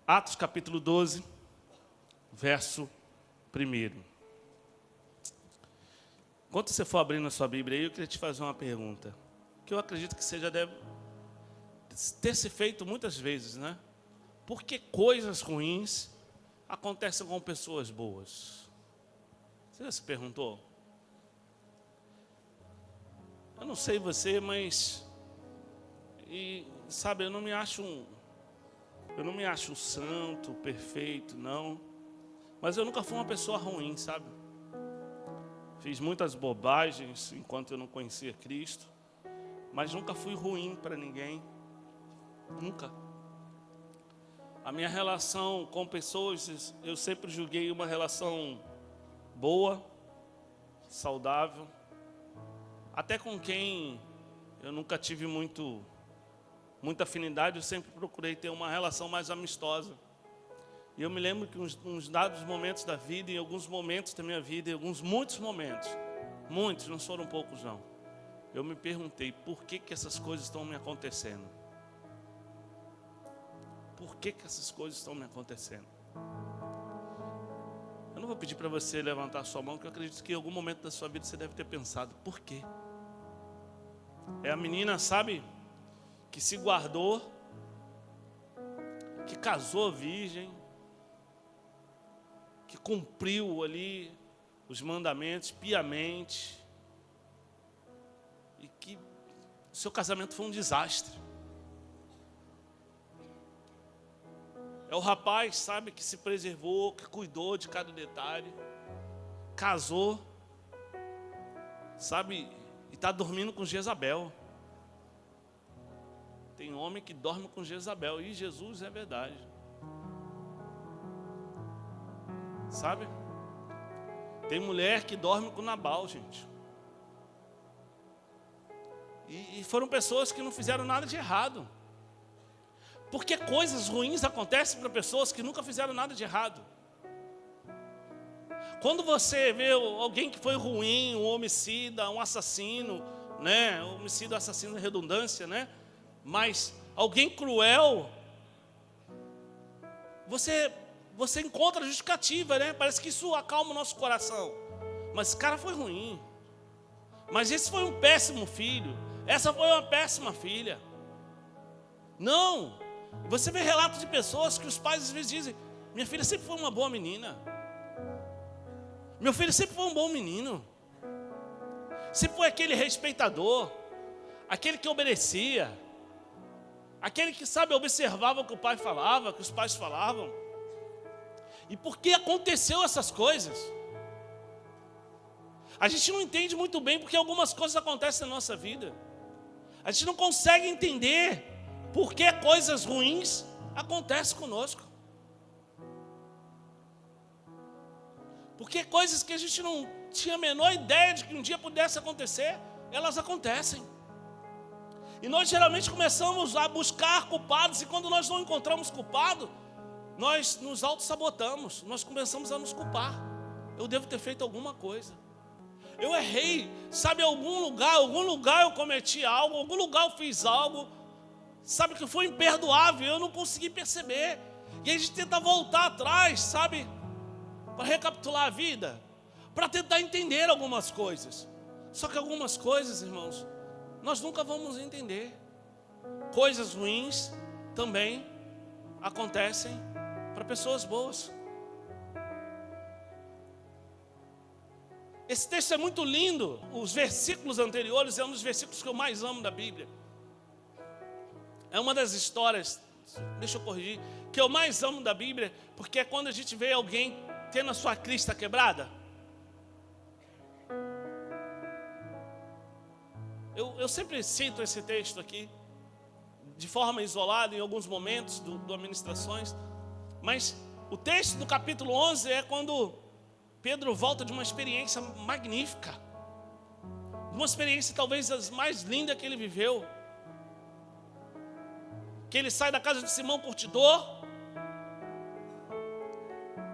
Atos capítulo 12, verso 1. Enquanto você for abrindo a sua Bíblia aí, eu queria te fazer uma pergunta, que eu acredito que você já deve ter se feito muitas vezes, né? Por que coisas ruins acontecem com pessoas boas? Você já se perguntou? Eu não sei você, mas... sabe, eu não me acho um santo, perfeito, não. Mas eu nunca fui uma pessoa ruim, sabe? Fiz muitas bobagens enquanto eu não conhecia Cristo. Mas nunca fui ruim para ninguém. Nunca. A minha relação com pessoas, eu sempre julguei uma relação boa, saudável. Até com quem eu nunca tive muita afinidade, eu sempre procurei ter uma relação mais amistosa. E eu me lembro que uns dados momentos da vida, em alguns momentos da minha vida, muitos momentos, muitos, não foram poucos não, eu me perguntei, por que essas coisas estão me acontecendo? Por que essas coisas estão me acontecendo? Eu não vou pedir para você levantar a sua mão, porque eu acredito que em algum momento da sua vida você deve ter pensado, por quê? É a menina, sabe, que se guardou, que casou virgem, que cumpriu ali os mandamentos piamente, e que o seu casamento foi um desastre. É o rapaz, sabe, que se preservou, que cuidou de cada detalhe, casou, sabe, e está dormindo com Jezabel. Tem homem que dorme com Jezabel, e Jesus é verdade. Sabe? Tem mulher que dorme com Nabal, gente. E foram pessoas que não fizeram nada de errado. Porque coisas ruins acontecem para pessoas que nunca fizeram nada de errado. Quando você vê alguém que foi ruim, um homicida, um assassino, né? Homicida, assassino, redundância, né? Mas alguém cruel, você encontra justificativa, né? Parece que isso acalma o nosso coração. Mas esse cara foi ruim. Mas esse foi um péssimo filho. Essa foi uma péssima filha. Não. Você vê relatos de pessoas que os pais às vezes dizem, minha filha sempre foi uma boa menina. Meu filho sempre foi um bom menino. Sempre foi aquele respeitador, aquele que obedecia, aquele que, sabe, observava o que o pai falava, que os pais falavam. E por que aconteceu essas coisas? A gente não entende muito bem porque algumas coisas acontecem na nossa vida. A gente não consegue entender por que coisas ruins acontecem conosco. Porque coisas que a gente não tinha a menor ideia de que um dia pudesse acontecer, elas acontecem. E nós geralmente começamos a buscar culpados, e quando nós não encontramos culpado, nós nos auto-sabotamos, nós começamos a nos culpar. Eu devo ter feito alguma coisa. Eu errei, sabe, em algum lugar eu cometi algo, em algum lugar eu fiz algo, sabe, que foi imperdoável, eu não consegui perceber. E a gente tenta voltar atrás, sabe, para recapitular a vida, para tentar entender algumas coisas. Só que algumas coisas, irmãos, nós nunca vamos entender. Coisas ruins também acontecem para pessoas boas. Esse texto é muito lindo. Os versículos anteriores é um dos versículos que eu mais amo da Bíblia. É uma das histórias, deixa eu corrigir, que eu mais amo da Bíblia, porque é quando a gente vê alguém tendo a sua crista quebrada. Eu sempre cito esse texto aqui, de forma isolada, em alguns momentos do administrações, mas o texto do capítulo 11 é quando Pedro volta de uma experiência magnífica, uma experiência talvez as mais lindas que ele viveu, que ele sai da casa de Simão Curtidor,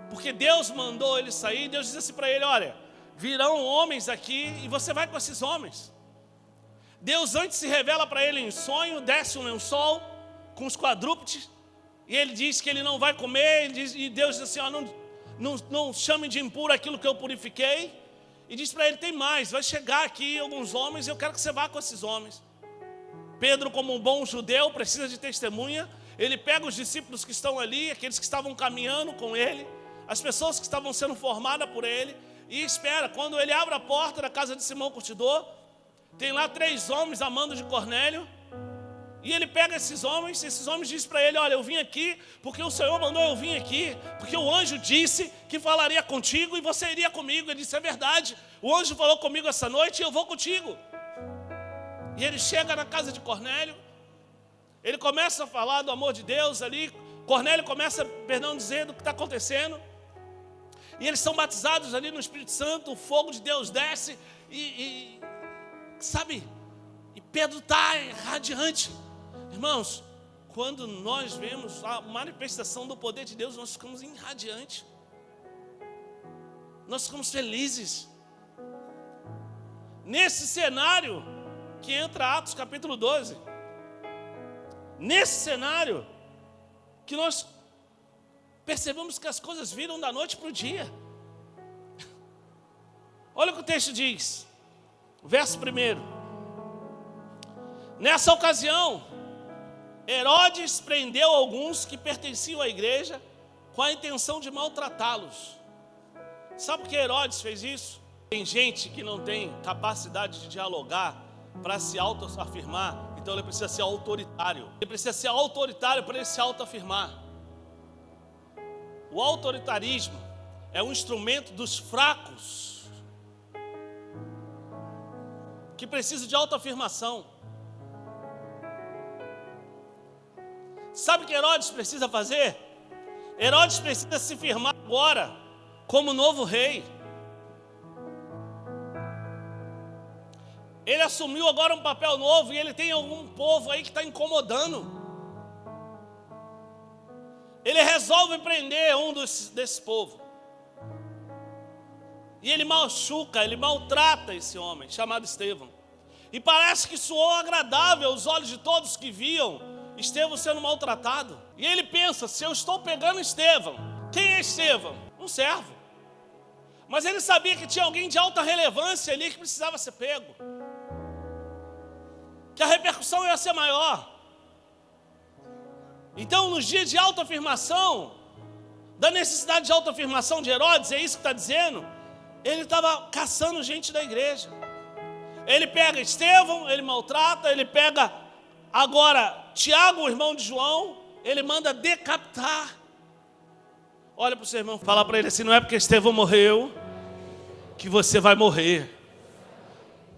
porque Deus mandou ele sair. Deus diz assim para ele, olha, virão homens aqui e você vai com esses homens. Deus antes se revela para ele em sonho, desce um lençol com os quadrúpedes, E ele diz que ele não vai comer, e Deus diz assim, ó, não chame de impuro aquilo que eu purifiquei. E diz para ele, tem mais, vai chegar aqui alguns homens, eu quero que você vá com esses homens. Pedro, como um bom judeu, precisa de testemunha. Ele pega os discípulos que estão ali, aqueles que estavam caminhando com ele, as pessoas que estavam sendo formadas por ele, e espera. Quando ele abre a porta da casa de Simão Curtidor, tem lá 3 homens a mando de Cornélio. E ele pega esses homens dizem para ele, olha, eu vim aqui porque o Senhor mandou eu vir aqui, porque o anjo disse que falaria contigo e você iria comigo. Ele disse, é verdade, o anjo falou comigo essa noite e eu vou contigo. E ele chega na casa de Cornélio, ele começa a falar do amor de Deus ali. Cornélio começa, dizendo o que está acontecendo. E eles são batizados ali no Espírito Santo, o fogo de Deus desce sabe, e Pedro está radiante. Irmãos, quando nós vemos a manifestação do poder de Deus, nós ficamos irradiantes. Nós ficamos felizes. Nesse cenário que entra Atos capítulo 12. Nesse cenário que nós percebemos que as coisas viram da noite para o dia. Olha o que o texto diz. Verso 1. Nessa ocasião, Herodes prendeu alguns que pertenciam à igreja com a intenção de maltratá-los. Sabe por que Herodes fez isso? Tem gente que não tem capacidade de dialogar para se autoafirmar, então ele precisa ser autoritário. Ele precisa ser autoritário para ele se autoafirmar. O autoritarismo é um instrumento dos fracos que precisa de autoafirmação. Sabe o que Herodes precisa fazer? Herodes precisa se firmar agora como novo rei. Ele assumiu agora um papel novo e ele tem algum povo aí que está incomodando. Ele resolve prender um desse povo. E ele machuca, ele maltrata esse homem chamado Estevão. E parece que soou agradável aos olhos de todos que viam Estevão sendo maltratado. E ele pensa, se eu estou pegando Estevão, quem é Estevão? Um servo. Mas ele sabia que tinha alguém de alta relevância ali que precisava ser pego, que a repercussão ia ser maior. Então, nos dias de autoafirmação, da necessidade de autoafirmação de Herodes, é isso que está dizendo, ele estava caçando gente da igreja. Ele pega Estevão, ele maltrata, ele pega agora Tiago, o irmão de João, ele manda decapitar. Olha para o seu irmão, fala para ele assim, não é porque Estevão morreu que você vai morrer.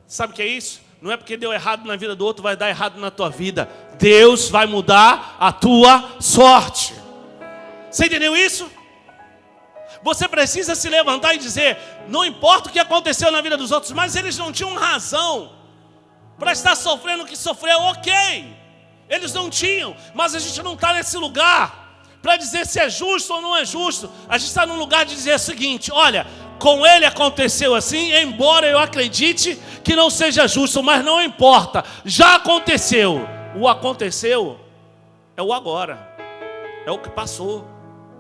Sabe o que é isso? Não é porque deu errado na vida do outro, vai dar errado na tua vida. Deus vai mudar a tua sorte. Você entendeu isso? Você precisa se levantar e dizer, não importa o que aconteceu na vida dos outros, mas eles não tinham razão para estar sofrendo o que sofreu, ok. Eles não tinham, mas a gente não está nesse lugar para dizer se é justo ou não é justo. A gente está num lugar de dizer o seguinte, olha, com ele aconteceu assim, embora eu acredite que não seja justo, mas não importa, já aconteceu. O aconteceu é o agora, é o que passou,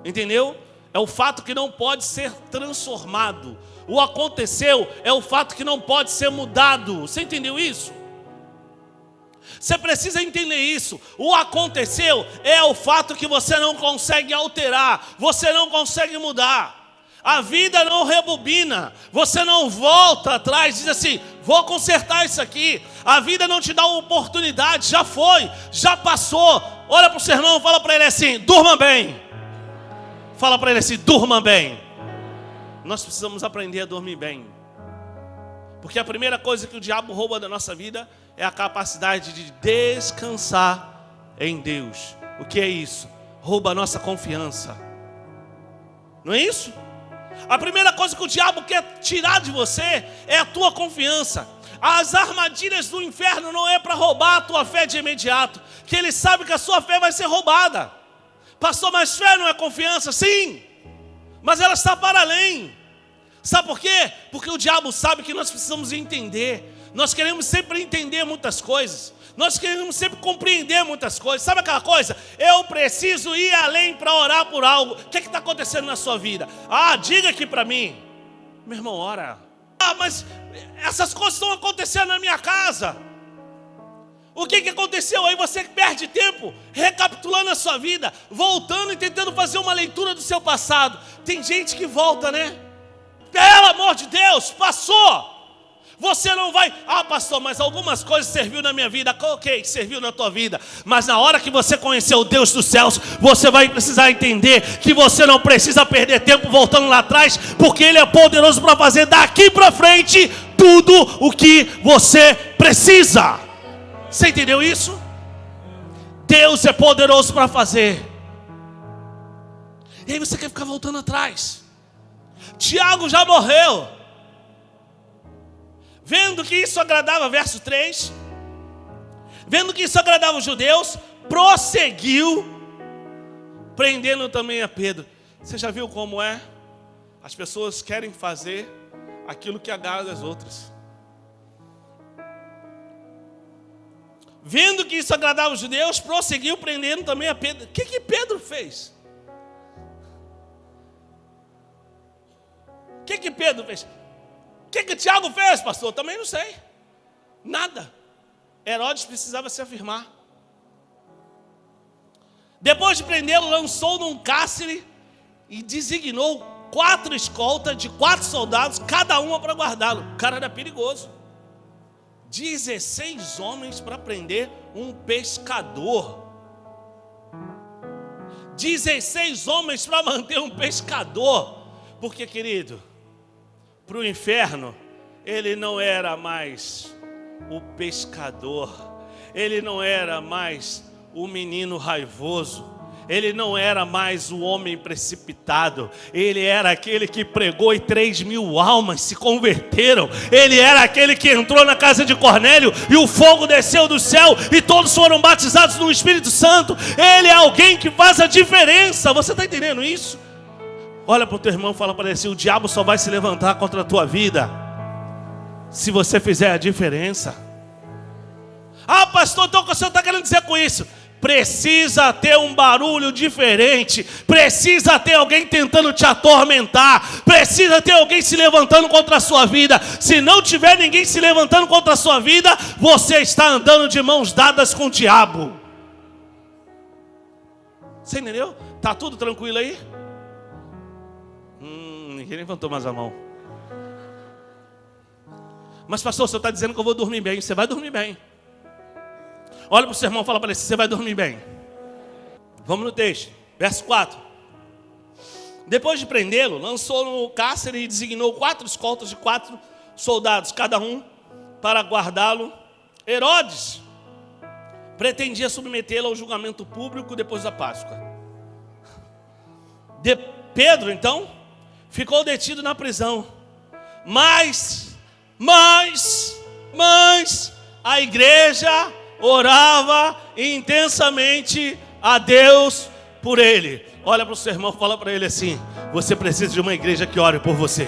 entendeu? É o fato que não pode ser transformado. O aconteceu é o fato que não pode ser mudado. Você entendeu isso? Você precisa entender isso. O aconteceu é o fato que você não consegue alterar, você não consegue mudar. A vida não rebobina, você não volta atrás, diz assim, vou consertar isso aqui. A vida não te dá uma oportunidade, já foi, já passou. Olha para o seu irmão, fala para ele assim, durma bem. Fala para ele assim, durma bem. Nós precisamos aprender a dormir bem. Porque a primeira coisa que o diabo rouba da nossa vida é a capacidade de descansar em Deus. O que é isso? Rouba a nossa confiança. Não é isso? A primeira coisa que o diabo quer tirar de você é a tua confiança. As armadilhas do inferno não é para roubar a tua fé de imediato, que ele sabe que a sua fé vai ser roubada. Pastor, mas fé não é confiança? Sim, mas ela está para além. Sabe por quê? Porque o diabo sabe que nós precisamos entender. Nós queremos sempre entender muitas coisas. Nós queremos sempre compreender muitas coisas. Sabe aquela coisa? Eu preciso ir além para orar por algo. O que está acontecendo na sua vida? Diga aqui para mim. Meu irmão, ora. Mas essas coisas estão acontecendo na minha casa. O que aconteceu? Aí você perde tempo recapitulando a sua vida, voltando e tentando fazer uma leitura do seu passado. Tem gente que volta, né? Pelo amor de Deus, passou. Você não vai, pastor, mas algumas coisas serviu na minha vida. Ok, serviu na tua vida. Mas na hora que você conhecer o Deus dos céus, você vai precisar entender que você não precisa perder tempo voltando lá atrás, porque Ele é poderoso para fazer daqui para frente tudo o que você precisa. Você entendeu isso? Deus é poderoso para fazer. E aí você quer ficar voltando atrás. Tiago já morreu. Vendo que isso agradava, verso 3, vendo que isso agradava os judeus, prosseguiu, prendendo também a Pedro. Você já viu como é? As pessoas querem fazer aquilo que agrada as outras. Vendo que isso agradava os judeus, prosseguiu, prendendo também a Pedro. O que Pedro fez? O que Pedro fez? O que Tiago fez, pastor? Também não sei. Nada. Herodes precisava se afirmar. Depois de prendê-lo, lançou num cárcere e designou 4 escoltas de 4 soldados, cada uma para guardá-lo. O cara era perigoso. 16 homens para prender um pescador. 16 homens para manter um pescador. Porque, querido, para o inferno, ele não era mais o pescador, ele não era mais o menino raivoso, ele não era mais o homem precipitado, ele era aquele que pregou e 3.000 almas se converteram, ele era aquele que entrou na casa de Cornélio e o fogo desceu do céu e todos foram batizados no Espírito Santo. Ele é alguém que faz a diferença. Você está entendendo isso? Olha para o teu irmão e fala para ele assim: o diabo só vai se levantar contra a tua vida se você fizer a diferença. Pastor, então o que o senhor está querendo dizer com isso? Precisa ter um barulho diferente, precisa ter alguém tentando te atormentar, precisa ter alguém se levantando contra a sua vida. Se não tiver ninguém se levantando contra a sua vida, você está andando de mãos dadas com o diabo. Você entendeu? Está tudo tranquilo aí? Ninguém levantou mais a mão. Mas pastor, o senhor está dizendo que eu vou dormir bem. Você vai dormir bem. Olha para o seu irmão e fala para ele: você vai dormir bem. Vamos no texto, verso 4. Depois de prendê-lo, lançou no cárcere e designou 4 escoltas de 4 soldados, cada um para guardá-lo. Herodes pretendia submetê-lo ao julgamento público depois da Páscoa. Pedro, então, ficou detido na prisão. Mas a igreja orava intensamente a Deus por ele. Olha para o seu irmão e fala para ele assim: você precisa de uma igreja que ore por você.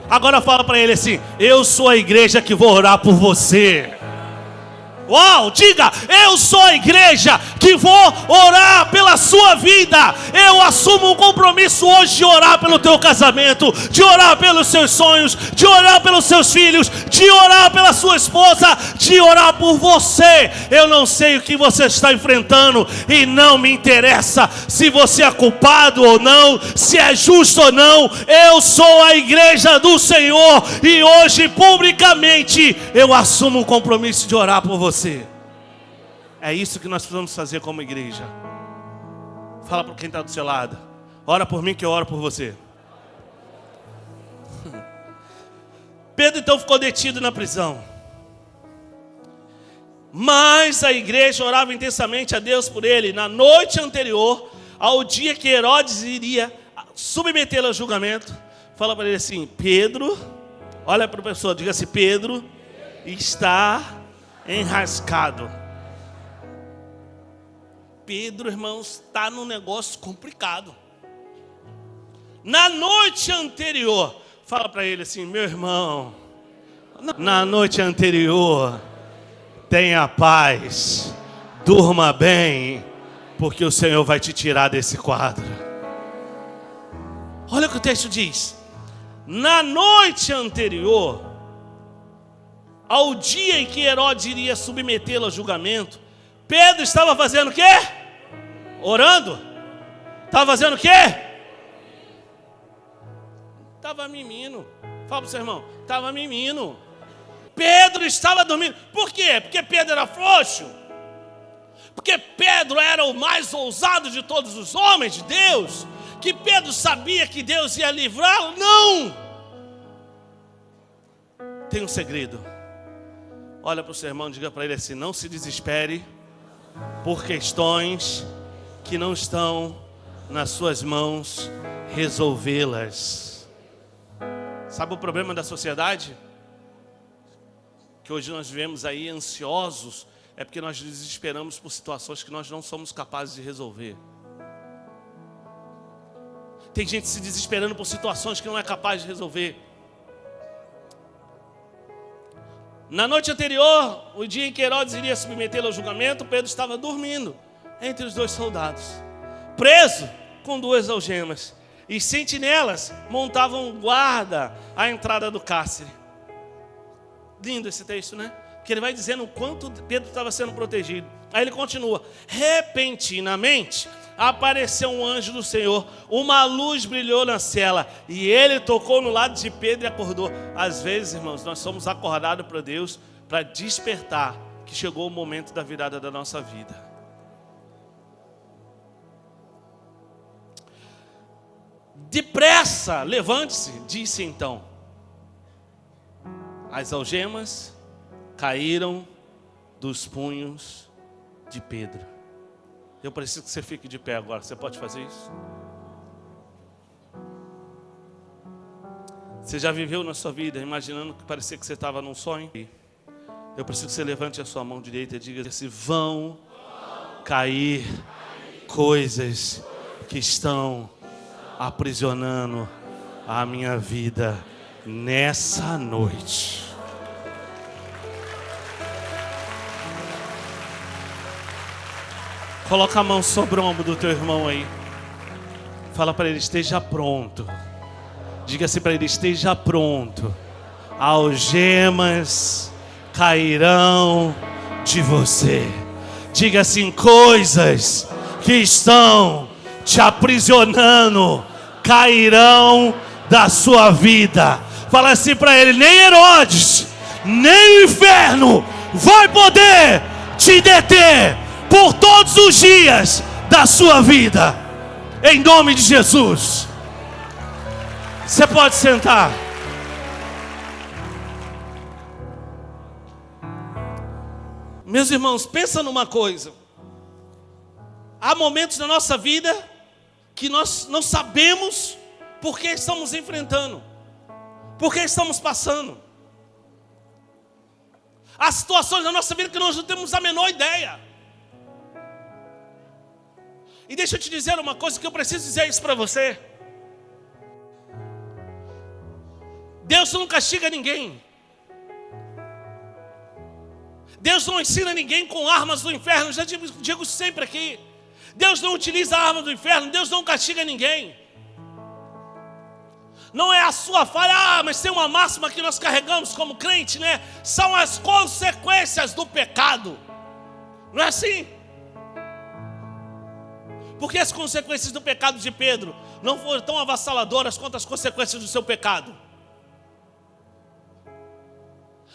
Agora fala para ele assim: eu sou a igreja que vou orar por você. Uau, diga: eu sou a igreja que vou orar pela sua vida. Eu assumo um compromisso hoje de orar pelo teu casamento, de orar pelos seus sonhos, de orar pelos seus filhos, de orar pela sua esposa, de orar por você. Eu não sei o que você está enfrentando e não me interessa se você é culpado ou não, se é justo ou não. Eu sou a igreja do Senhor e hoje publicamente eu assumo um compromisso de orar por você. É isso que nós precisamos fazer como igreja. Fala para quem está do seu lado: ora por mim que eu oro por você. Pedro então ficou detido na prisão. Mas a igreja orava intensamente a Deus por ele. Na noite anterior ao dia que Herodes iria submetê-lo a julgamento, fala para ele assim: Pedro, olha para a pessoa, diga assim: Pedro está enrascado. Pedro, irmãos, está num negócio complicado. Na noite anterior, fala para ele assim: meu irmão, na noite anterior, tenha paz, durma bem, porque o Senhor vai te tirar desse quadro. Olha o que o texto diz. Na noite anterior ao dia em que Herodes iria submetê-lo a julgamento, Pedro estava fazendo o quê? Orando. Estava fazendo o quê? Estava mimindo. Fala para o seu irmão. Estava mimindo. Pedro estava dormindo. Por quê? Porque Pedro era frouxo? Porque Pedro era o mais ousado de todos os homens de Deus? Que Pedro sabia que Deus ia livrá-lo? Não! Tem um segredo. Olha para o seu irmão e diga para ele assim: não se desespere por questões que não estão nas suas mãos resolvê-las. Sabe o problema da sociedade? Que hoje nós vivemos aí ansiosos, é porque nós desesperamos por situações que nós não somos capazes de resolver. Tem gente se desesperando por situações que não é capaz de resolver. Na noite anterior, o dia em que Herodes iria submetê-lo ao julgamento, Pedro estava dormindo entre os dois soldados, preso com 2 algemas, e sentinelas montavam guarda à entrada do cárcere. Lindo esse texto, né? Porque ele vai dizendo o quanto Pedro estava sendo protegido. Aí ele continua: repentinamente apareceu um anjo do Senhor, uma luz brilhou na cela, e ele tocou no lado de Pedro e acordou. Às vezes, irmãos, nós somos acordados para Deus para despertar que chegou o momento da virada da nossa vida. Depressa, levante-se, disse então. As algemas caíram dos punhos de Pedro. Eu preciso que você fique de pé agora. Você pode fazer isso? Você já viveu na sua vida imaginando que parecia que você estava num sonho? Eu preciso que você levante a sua mão direita e diga assim: vão cair coisas que estão aprisionando a minha vida nessa noite. Coloca a mão sobre o ombro do teu irmão aí. Fala para ele: esteja pronto. Diga assim para ele: esteja pronto. Algemas cairão de você. Diga assim: coisas que estão te aprisionando cairão da sua vida. Fala assim para ele: nem Herodes, nem o inferno vai poder te deter por todos os dias da sua vida, em nome de Jesus. Você pode sentar. Meus irmãos, pensa numa coisa. Há momentos na nossa vida que nós não sabemos por que estamos enfrentando, por que estamos passando. Há situações na nossa vida que nós não temos a menor ideia. E deixa eu te dizer uma coisa, que eu preciso dizer isso para você. Deus não castiga ninguém. Deus não ensina ninguém com armas do inferno. Já digo sempre aqui. Deus não utiliza armas do inferno. Deus não castiga ninguém. Não é a sua falha. Mas tem uma máxima que nós carregamos como crente, né? São as consequências do pecado. Não é assim? Porque as consequências do pecado de Pedro não foram tão avassaladoras quanto as consequências do seu pecado.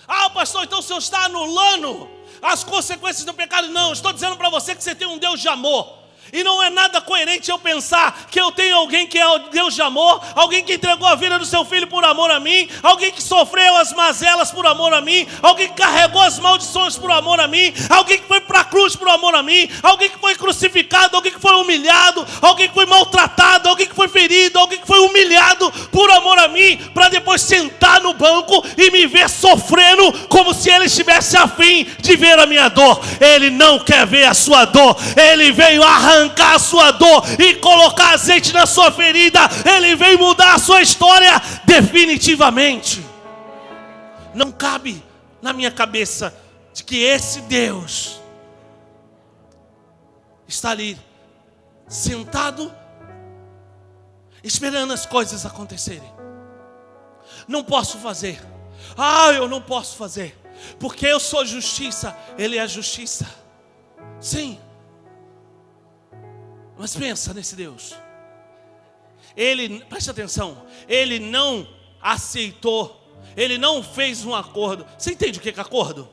Ah, pastor, então o senhor está anulando as consequências do pecado? Não, estou dizendo para você que você tem um Deus de amor. E não é nada coerente eu pensar que eu tenho alguém que é o Deus de amor, alguém que entregou a vida do seu filho por amor a mim, alguém que sofreu as mazelas por amor a mim, alguém que carregou as maldições por amor a mim, alguém que foi para a cruz por amor a mim, alguém que foi crucificado, alguém que foi humilhado, alguém que foi maltratado, alguém que foi ferido, alguém que foi humilhado por amor a mim, para depois sentar no banco e me ver sofrendo como se ele estivesse a fim de ver a minha dor. Ele não quer ver a sua dor, ele veio arrancar a sua dor e colocar azeite na sua ferida. Ele veio mudar a sua história definitivamente. Não cabe na minha cabeça de que esse Deus está ali, sentado, esperando as coisas acontecerem. Não posso fazer. Eu não posso fazer, porque eu sou justiça, Ele é justiça. Sim. Mas pensa nesse Deus. Ele, preste atenção, Ele não aceitou, Ele não fez um acordo. Você entende o que é acordo?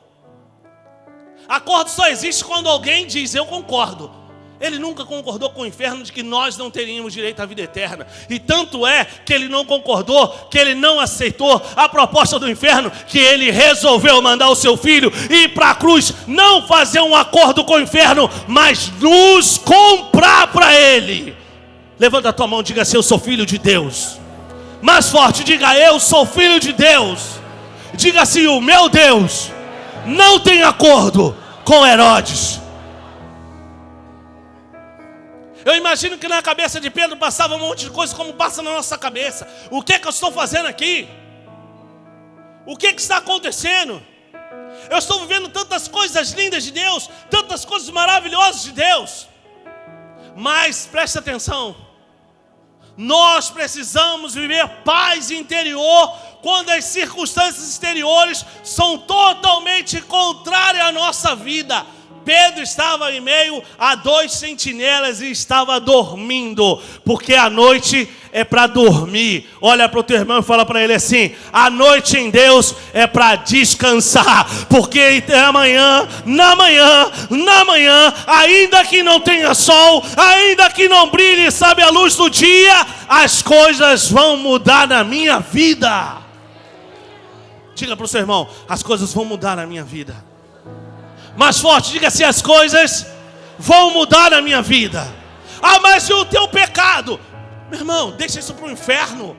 Acordo só existe quando alguém diz, eu concordo. Ele nunca concordou com o inferno de que nós não teríamos direito à vida eterna. E tanto é que Ele não concordou, que Ele não aceitou a proposta do inferno, que Ele resolveu mandar o seu Filho ir para a cruz, não fazer um acordo com o inferno, mas nos comprar para Ele. Levanta a tua mão e diga assim, eu sou filho de Deus. Mais forte, diga, eu sou filho de Deus. Diga assim, o meu Deus não tem acordo com Herodes. Eu imagino que na cabeça de Pedro passava um monte de coisa como passa na nossa cabeça. O que é que eu estou fazendo aqui? O que é que está acontecendo? Eu estou vivendo tantas coisas lindas de Deus, tantas coisas maravilhosas de Deus. Mas preste atenção, nós precisamos viver paz interior quando as circunstâncias exteriores são totalmente contrárias à nossa vida. Pedro estava em meio a 2 sentinelas e estava dormindo, porque a noite é para dormir. Olha para o teu irmão e fala para ele assim, a noite em Deus é para descansar, porque na manhã, ainda que não tenha sol, ainda que não brilhe, sabe, a luz do dia, as coisas vão mudar na minha vida. Diga para o seu irmão, as coisas vão mudar na minha vida. Mais forte, diga assim, as coisas vão mudar na minha vida. Mas e o teu pecado? Meu irmão, deixa isso para o inferno.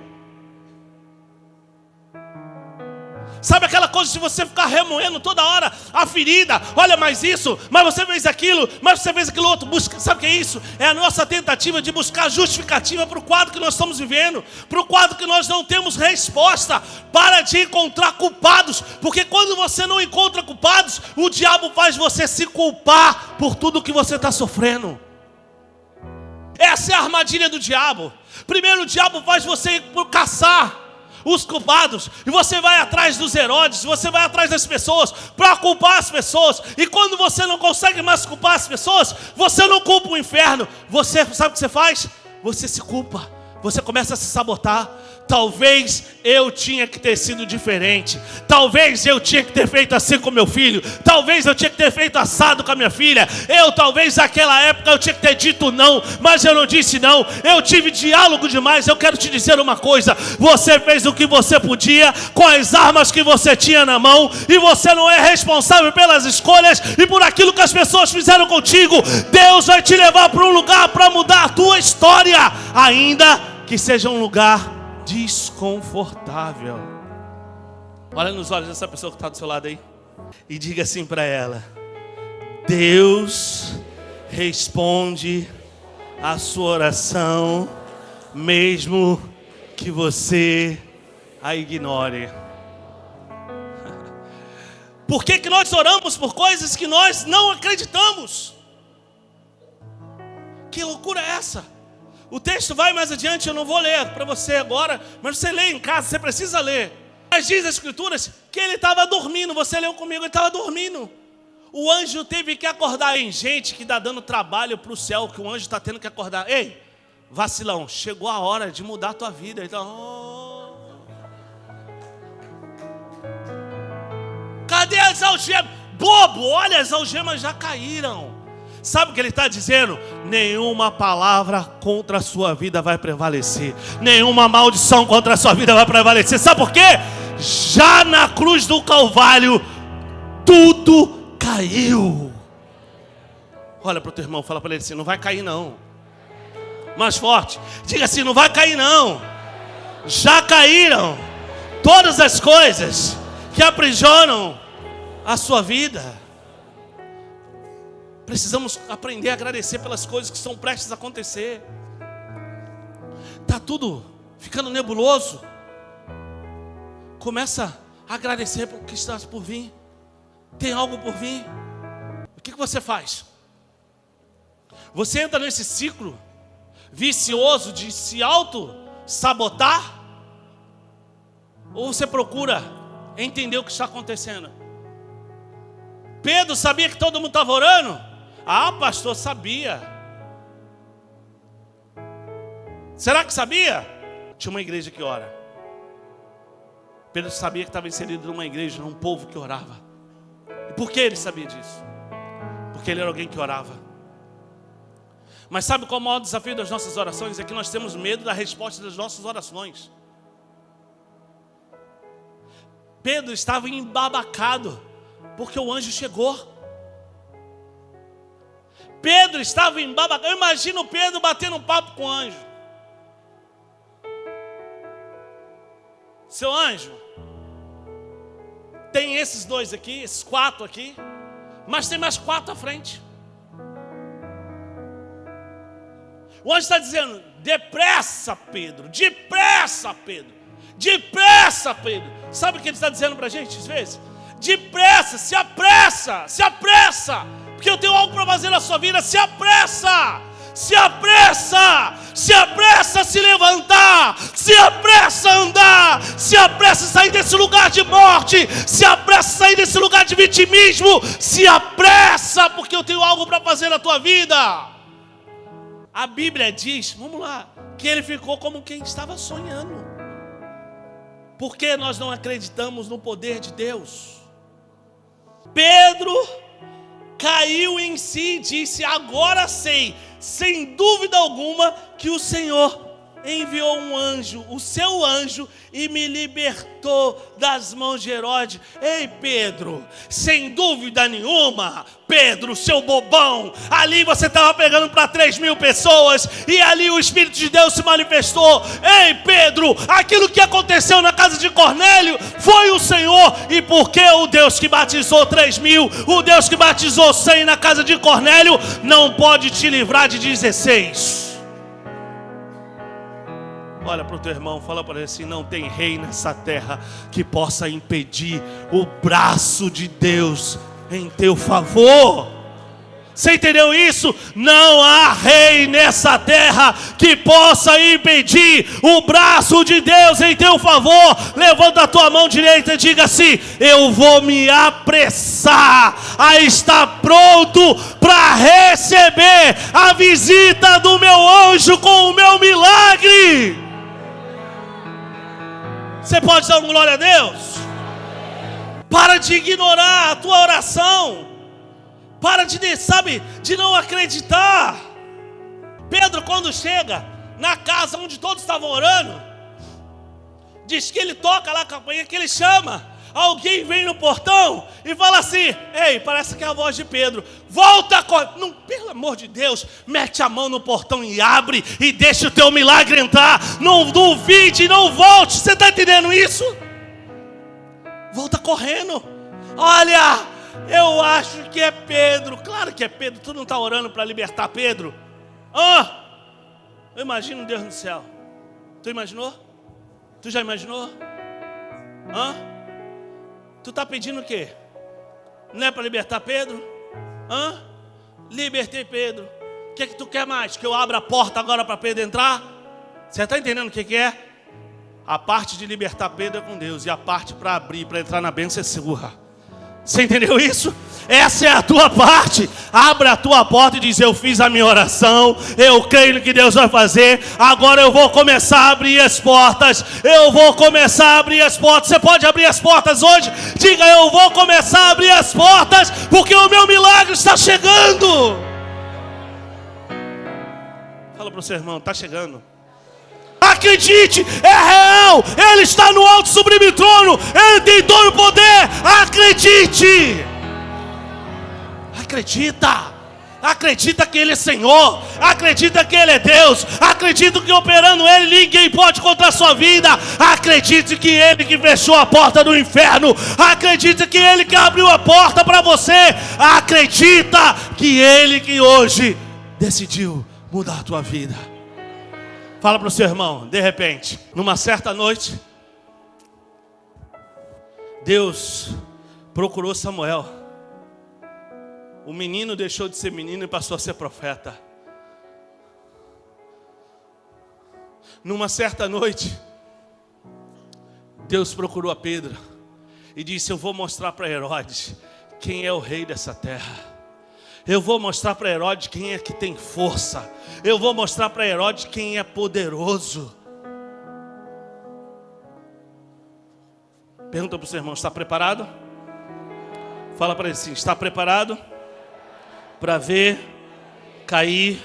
Sabe aquela coisa de você ficar remoendo toda hora a ferida? Olha, mais isso, mas você fez aquilo, mas você fez aquilo outro. Sabe o que é isso? É a nossa tentativa de buscar justificativa para o quadro que nós estamos vivendo, para o quadro que nós não temos resposta. Para de encontrar culpados, porque quando você não encontra culpados, o diabo faz você se culpar por tudo que você está sofrendo. Essa é a armadilha do diabo. Primeiro o diabo faz você ir por caçar os culpados, e você vai atrás dos Herodes, você vai atrás das pessoas para culpar as pessoas, e quando você não consegue mais culpar as pessoas, você não culpa o inferno, você sabe o que você faz? Você se culpa, você começa a se sabotar. Talvez eu tinha que ter sido diferente. Talvez eu tinha que ter feito assim com meu filho. Talvez eu tinha que ter feito assado com a minha filha. Talvez naquela época eu tinha que ter dito não, mas eu não disse não. Eu tive diálogo demais. Eu quero te dizer uma coisa. Você fez o que você podia com as armas que você tinha na mão, e você não é responsável pelas escolhas e por aquilo que as pessoas fizeram contigo. Deus vai te levar para um lugar para mudar a tua história, ainda que seja um lugar desconfortável. Olha nos olhos dessa pessoa que está do seu lado aí e diga assim para ela: Deus responde a sua oração mesmo que você a ignore. Por que nós oramos por coisas que nós não acreditamos? Que loucura é essa? O texto vai mais adiante, eu não vou ler para você agora, mas você lê em casa, você precisa ler. Mas diz as Escrituras que ele estava dormindo, você leu comigo, ele estava dormindo. O anjo teve que acordar. Tem gente que está dando trabalho para o céu, que o anjo está tendo que acordar. Ei, vacilão, chegou a hora de mudar a tua vida. Então, cadê as algemas? Bobo, olha, as algemas já caíram. Sabe o que ele está dizendo? Nenhuma palavra contra a sua vida vai prevalecer. Nenhuma maldição contra a sua vida vai prevalecer. Sabe por quê? Já na cruz do Calvário, tudo caiu. Olha para o teu irmão, fala para ele assim: não vai cair não. Mais forte, diga assim: não vai cair não. Já caíram todas as coisas que aprisionam a sua vida. Precisamos aprender a agradecer pelas coisas que estão prestes a acontecer. Está tudo ficando nebuloso. Começa a agradecer pelo que está por vir. tem algo por vir. O que você faz? Você entra nesse ciclo vicioso de se auto-sabotar? Ou você procura entender o que está acontecendo? Pedro sabia que todo mundo estava orando? Ah, pastor, sabia. Será que sabia? Tinha uma igreja que ora. Pedro sabia que estava inserido numa igreja, num povo que orava. E por que ele sabia disso? Porque ele era alguém que orava. Mas sabe qual é o maior desafio das nossas orações? É que nós temos medo da resposta das nossas orações. Pedro estava embabacado, porque o anjo chegou. Pedro estava embabacado. Eu imagino Pedro batendo um papo com o anjo. Seu anjo, tem esses 2 aqui, esses 4 aqui, mas tem mais 4 à frente. O anjo está dizendo: depressa, Pedro, depressa, Pedro, depressa, Pedro. Sabe o que ele está dizendo para a gente às vezes? Depressa, se apressa, porque eu tenho algo para fazer na sua vida. Se apressa, se apressa, se apressa a se levantar, se apressa a andar, se apressa a sair desse lugar de morte, se apressa a sair desse lugar de vitimismo, se apressa, porque eu tenho algo para fazer na tua vida. A Bíblia diz, vamos lá, que ele ficou como quem estava sonhando. Por que nós não acreditamos no poder de Deus? Pedro caiu em si e disse: agora sei, sem dúvida alguma, que o Senhor enviou um anjo, o seu anjo, e me libertou das mãos de Herodes. Ei, Pedro, sem dúvida nenhuma, Pedro, seu bobão, ali você estava pregando para 3.000 pessoas, e ali o Espírito de Deus se manifestou. Ei, Pedro, aquilo que aconteceu na casa de Cornélio foi o Senhor. E porque o Deus que batizou 3.000, o Deus que batizou 100 na casa de Cornélio, não pode te livrar de 16. Olha para o teu irmão, fala para ele assim: não tem rei nessa terra que possa impedir o braço de Deus em teu favor. Você entendeu isso? Não há rei nessa terra que possa impedir o braço de Deus em teu favor. Levanta a tua mão direita e diga assim: eu vou me apressar a estar pronto para receber a visita do meu anjo com o meu milagre. Você pode dar uma glória a Deus? Para de ignorar a tua oração. Para de não acreditar. Pedro, quando chega na casa onde todos estavam orando, diz que ele toca lá a campainha, que ele chama. Alguém vem no portão e fala assim: ei, parece que é a voz de Pedro. Volta, não, pelo amor de Deus, mete a mão no portão e abre e deixa o teu milagre entrar. Não duvide, não volte. Você está entendendo isso? Volta correndo. Olha, eu acho que é Pedro. Claro que é Pedro. Tu não está orando para libertar Pedro? Eu imagino Deus no céu. Tu imaginou? Tu já imaginou? Tu está pedindo o quê? Não é para libertar Pedro? Libertei Pedro. O que é que tu quer mais? Que eu abra a porta agora para Pedro entrar? Você está entendendo o que é? A parte de libertar Pedro é com Deus, e a parte para abrir, para entrar na bênção é sua. Você entendeu isso? Essa é a tua parte. Abre a tua porta e diz: eu fiz a minha oração, eu creio no que Deus vai fazer, agora eu vou começar a abrir as portas. Eu vou começar a abrir as portas. Você pode abrir as portas hoje? Diga: eu vou começar a abrir as portas, porque o meu milagre está chegando. Fala para o seu irmão: está chegando. Acredite, é real. Ele está no alto sublime trono, ele tem todo o poder. Acredite. Acredita que Ele é Senhor, acredita que Ele é Deus, acredita que operando Ele ninguém pode contra a sua vida. Acredite que Ele que fechou a porta do inferno, acredita que Ele que abriu a porta para você, acredita que Ele que hoje decidiu mudar a tua vida. Fala para o seu irmão: de repente, numa certa noite, Deus procurou Samuel. o menino deixou de ser menino e passou a ser profeta. Numa certa noite, Deus procurou a Pedro e disse: eu vou mostrar para Herodes quem é o rei dessa terra. Eu vou mostrar para Herodes quem é que tem força. Eu vou mostrar para Herodes quem é poderoso. Pergunta para o seu irmão: está preparado? Fala para ele assim: está preparado para ver cair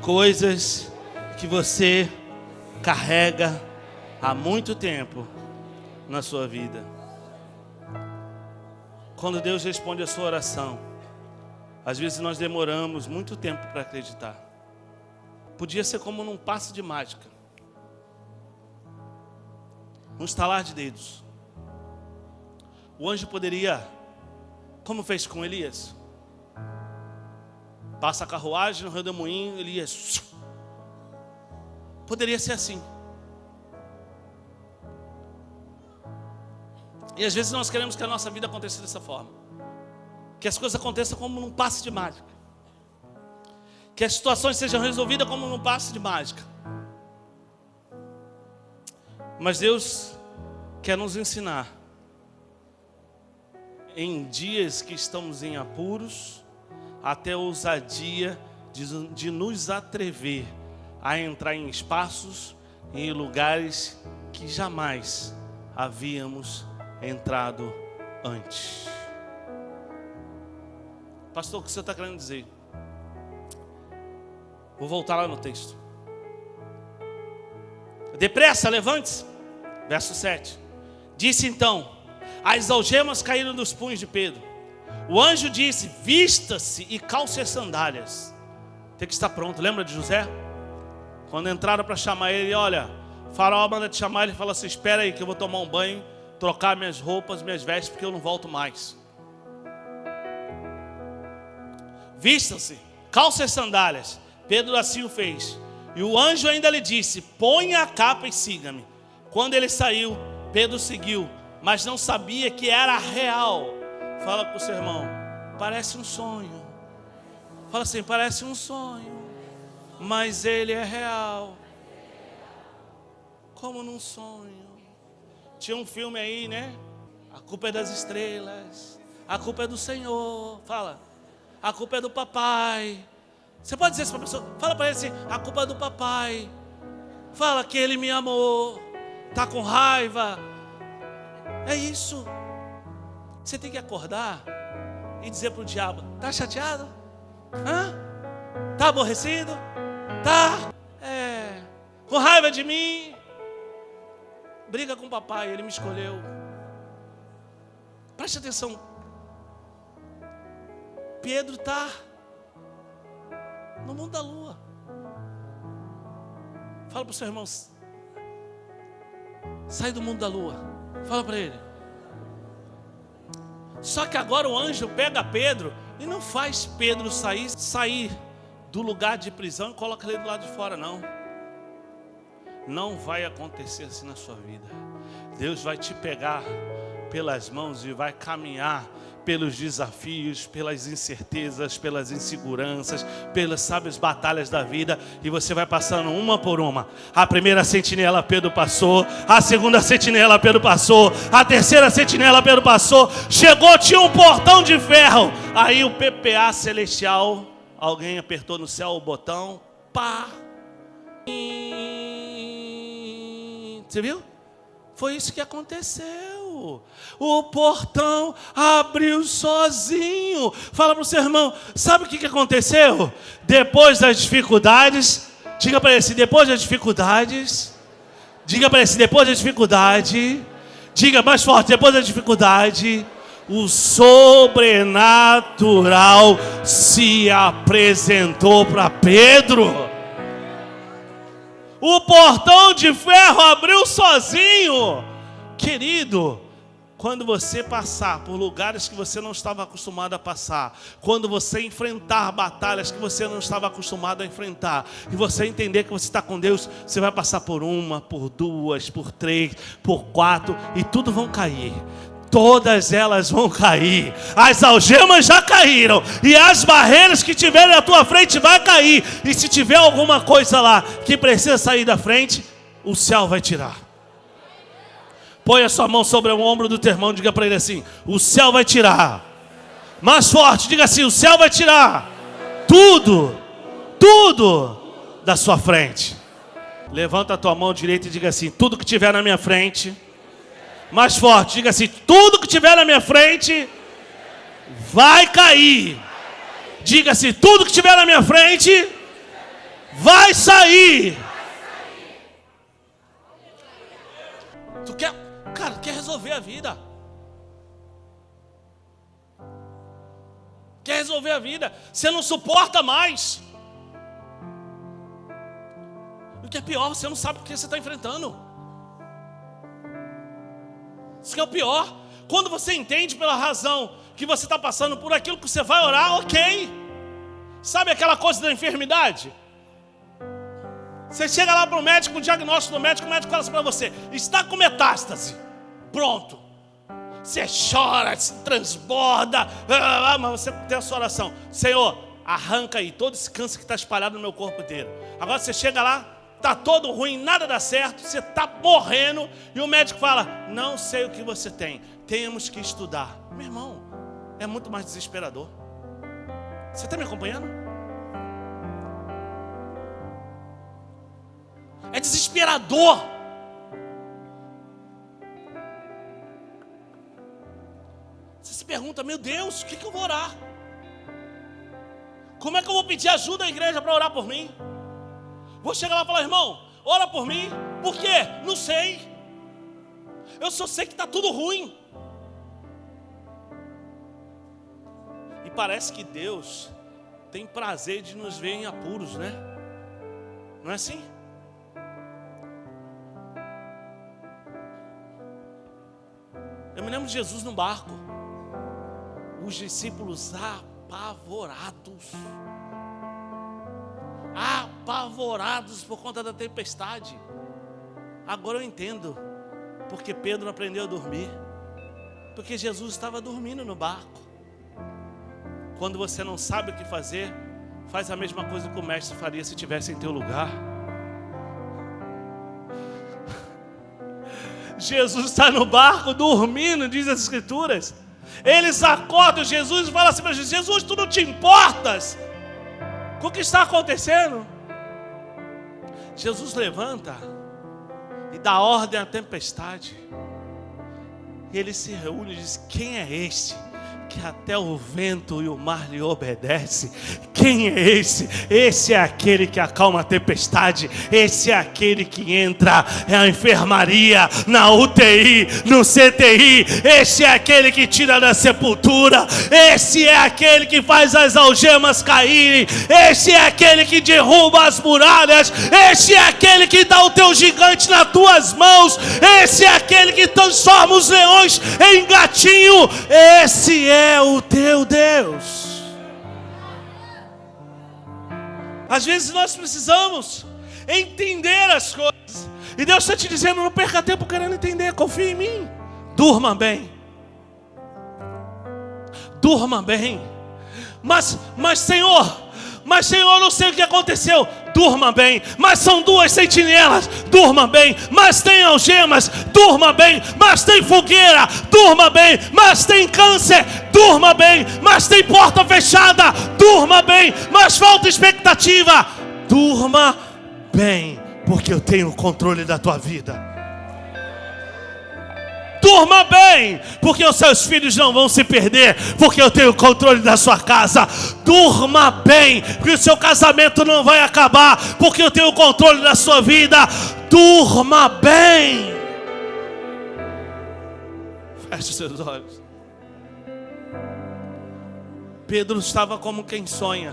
coisas que você carrega há muito tempo na sua vida? Quando Deus responde a sua oração, às vezes nós demoramos muito tempo para acreditar. Podia ser como num passe de mágica, um estalar de dedos. O anjo poderia, como fez com Elias, passa a carruagem no redemoinho, Elias. Poderia ser assim. E às vezes nós queremos que a nossa vida aconteça dessa forma, que as coisas aconteçam como num passe de mágica, que as situações sejam resolvidas como num passe de mágica. Mas Deus quer nos ensinar, em dias que estamos em apuros, até a ousadia de nos atrever a entrar em espaços e em lugares que jamais havíamos entrado antes. Pastor, o que você está querendo dizer? Vou voltar lá no texto. Depressa, levante-se. Verso 7. Disse então: as algemas caíram dos punhos de Pedro. O anjo disse: vista-se e calce as sandálias. Tem que estar pronto. Lembra de José? Quando entraram para chamar ele: olha, o faraó manda te chamar. Ele fala assim: espera aí que eu vou tomar um banho, trocar minhas roupas, minhas vestes, porque eu não volto mais. Vista-se, calce as sandálias. Pedro assim o fez. E o anjo ainda lhe disse: ponha a capa e siga-me. Quando ele saiu, Pedro seguiu, mas não sabia que era real. Fala para o seu irmão: parece um sonho. Fala assim: parece um sonho, mas ele é real. Como num sonho. Tinha um filme aí, né? A culpa é das estrelas, a culpa é do Senhor. Fala: a culpa é do papai. Você pode dizer isso para a pessoa? Fala para ele assim: a culpa é do papai. Fala que ele me amou. Está com raiva. É isso. Você tem que acordar e dizer para o diabo: está chateado? Está aborrecido? Está com raiva de mim? Briga com o papai, ele me escolheu. Preste atenção. Pedro está no mundo da lua. Fala para o seu irmão: sai do mundo da lua. Fala para ele. Só que agora o anjo pega Pedro e não faz Pedro sair do lugar de prisão e coloca ele do lado de fora, não. Não vai acontecer assim na sua vida. Deus vai te pegar pelas mãos e vai caminhar pelos desafios, pelas incertezas, pelas inseguranças, pelas, sabe, as batalhas da vida, e você vai passando uma por uma. A primeira sentinela Pedro passou, a segunda sentinela Pedro passou, a terceira sentinela Pedro passou, chegou, tinha um portão de ferro, aí o PPA celestial, alguém apertou no céu o botão, pá, você viu? Foi isso que aconteceu. O portão abriu sozinho. Fala para o seu irmão: sabe o que aconteceu? Depois das dificuldades, diga para ele assim: depois das dificuldades, diga para ele assim: depois da dificuldade, diga mais forte: depois da dificuldade, o sobrenatural se apresentou para Pedro. O portão de ferro abriu sozinho. Querido, quando você passar por lugares que você não estava acostumado a passar, quando você enfrentar batalhas que você não estava acostumado a enfrentar, e você entender que você está com Deus, você vai passar por uma, por duas, por três, por quatro, e tudo vão cair. todas elas vão cair. As algemas já caíram, e as barreiras que tiverem à tua frente vai cair. E se tiver alguma coisa lá que precisa sair da frente, o céu vai tirar. Põe a sua mão sobre o ombro do teu irmão, diga para ele assim: o céu vai tirar. Mais forte, diga assim: o céu vai tirar tudo da sua frente. Levanta a tua mão direita e diga assim: tudo que tiver na minha frente. Mais forte, diga assim: tudo que tiver na minha frente vai cair. Diga assim: tudo que tiver na minha frente vai sair. Tu quer, cara, quer resolver a vida. Quer resolver a vida. Você não suporta mais. O que é pior, você não sabe o que você está enfrentando. Isso que é o pior. Quando você entende pela razão que você está passando por aquilo que você vai orar, ok. Sabe aquela coisa da enfermidade? Você chega lá para o médico, o diagnóstico do médico, o médico fala assim para você: está com metástase. Pronto. Você chora, se transborda, mas você tem a sua oração: Senhor, arranca aí todo esse câncer que está espalhado no meu corpo inteiro. Agora você chega lá, está todo ruim, nada dá certo, você está morrendo, e o médico fala: não sei o que você tem, temos que estudar. Meu irmão, é muito mais desesperador. Você está me acompanhando? É desesperador. Você se pergunta: meu Deus, o que eu vou orar? Como é que eu vou pedir ajuda à igreja para orar por mim? Vou chegar lá e falar: irmão, ora por mim. Por quê? Não sei. Eu só sei que está tudo ruim. E parece que Deus tem prazer de nos ver em apuros, né? Não é assim? Eu me lembro de Jesus no barco. Os discípulos apavorados por conta da tempestade. Agora eu entendo porque Pedro aprendeu a dormir. Porque Jesus estava dormindo no barco. Quando você não sabe o que fazer, faz a mesma coisa que o mestre faria se estivesse em teu lugar. Jesus está no barco dormindo, diz as Escrituras. Eles acordam Jesus e falam assim para Jesus: Jesus, tu não te importas com o que está acontecendo? Jesus levanta e dá ordem à tempestade. Ele se reúne e diz: quem é este que até o vento e o mar lhe obedece? Quem é esse? Esse é aquele que acalma a tempestade. Esse é aquele que entra na enfermaria, na UTI, no CTI. Esse é aquele que tira da sepultura. Esse é aquele que faz as algemas caírem. Esse é aquele que derruba as muralhas. Esse é aquele que dá o teu gigante nas tuas mãos. Esse é aquele que transforma os leões em gatinho. Esse é o teu Deus. Às vezes nós precisamos entender as coisas, e Deus está te dizendo: não perca tempo querendo entender, confia em mim. Durma bem. Durma bem. Mas Senhor, não sei o que aconteceu. Durma bem. Mas são 2 sentinelas. Durma bem. Mas tem algemas. Durma bem. Mas tem fogueira. Durma bem. Mas tem câncer. Durma bem. Mas tem porta fechada. Durma bem. Mas falta expectativa. Durma bem, porque eu tenho o controle da tua vida. Durma bem, porque os seus filhos não vão se perder, porque eu tenho o controle da sua casa. Durma bem, porque o seu casamento não vai acabar, porque eu tenho o controle da sua vida. Durma bem. Feche os seus olhos. Pedro estava como quem sonha.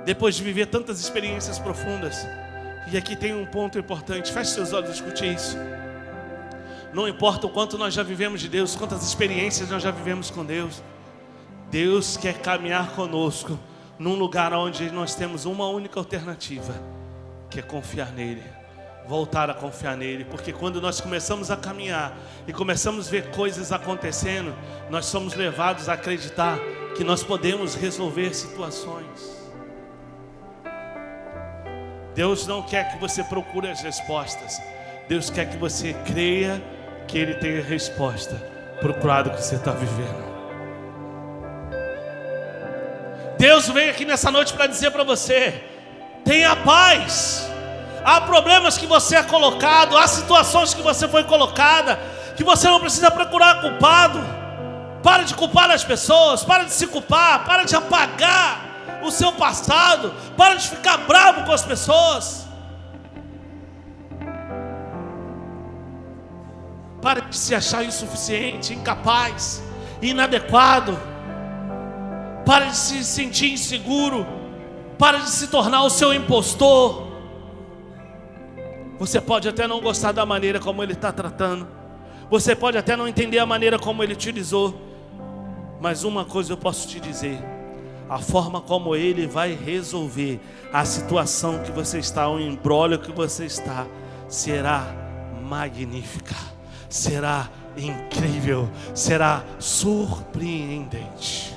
Depois de viver tantas experiências profundas. E aqui tem um ponto importante. Feche seus olhos e escute isso. Não importa o quanto nós já vivemos de Deus, quantas experiências nós já vivemos com Deus, Deus quer caminhar conosco num lugar onde nós temos uma única alternativa, que é confiar nele. voltar a confiar nele, porque quando nós começamos a caminhar e começamos a ver coisas acontecendo, nós somos levados a acreditar que nós podemos resolver situações. Deus não quer que você procure as respostas. Deus quer que você creia que Ele tem a resposta para o quadro que você está vivendo. Deus veio aqui nessa noite para dizer para você: tenha paz. Há problemas que você é colocado, há situações que você foi colocada, que você não precisa procurar culpado. Para de culpar as pessoas, para de se culpar, para de apagar o seu passado, para de ficar bravo com as pessoas. Para de se achar insuficiente, incapaz, inadequado. Para de se sentir inseguro. Para de se tornar o seu impostor. Você pode até não gostar da maneira como ele está tratando. Você pode até não entender a maneira como ele utilizou. Mas uma coisa eu posso te dizer: a forma como ele vai resolver a situação que você está, o imbróglio que você está, será magnífica, será incrível, será surpreendente.